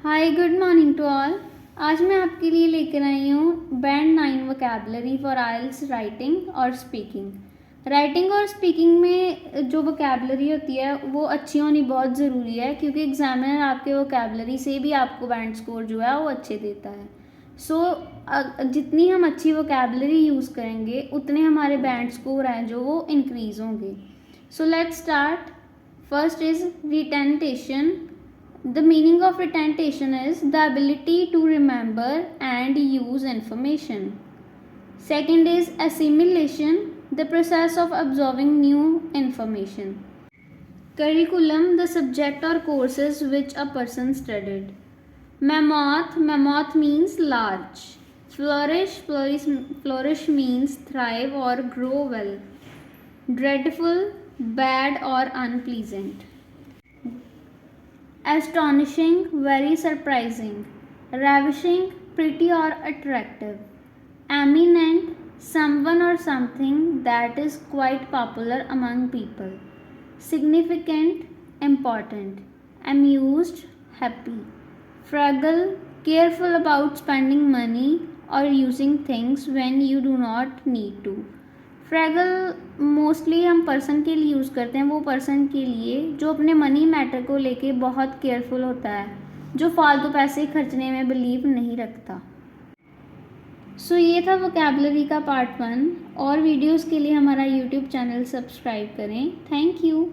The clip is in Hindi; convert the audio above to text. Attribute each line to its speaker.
Speaker 1: Hi good morning to all. आज मैं आपके लिए लेकर आई हूँ band 9 vocabulary for IELTS writing और स्पीकिंग। राइटिंग और स्पीकिंग में जो वोकैबलरी होती है वो अच्छी होनी बहुत ज़रूरी है, क्योंकि एग्जामिनर आपके वोकैबलरी से भी आपको बैंड स्कोर जो है वो अच्छे देता है। जितनी हम अच्छी वोकैबलरी यूज़ करेंगे उतने हमारे बैंड स्कोर हैं जो वो इंक्रीज़ होंगे। So let's start. First is retention. The meaning of retention is the ability to remember and use information. Second is assimilation, the process of absorbing new information. Curriculum, the subject or courses which a person studied. Mammoth means large. Flourish means thrive or grow well. Dreadful, bad or unpleasant. Astonishing, very surprising. Ravishing, pretty or attractive. Eminent, someone or something that is quite popular among people. Significant, important. Amused, happy. Frugal, careful about spending money or using things when you do not need to. Fragile mostly हम पर्सन के लिए यूज़ करते हैं, वो पर्सन के लिए जो अपने मनी मैटर को लेके बहुत केयरफुल होता है, जो फालतू पैसे खर्चने में बिलीव नहीं रखता। ये था वोकैबलरी का पार्ट 1। और वीडियोस के लिए हमारा यूट्यूब चैनल सब्सक्राइब करें। Thank you.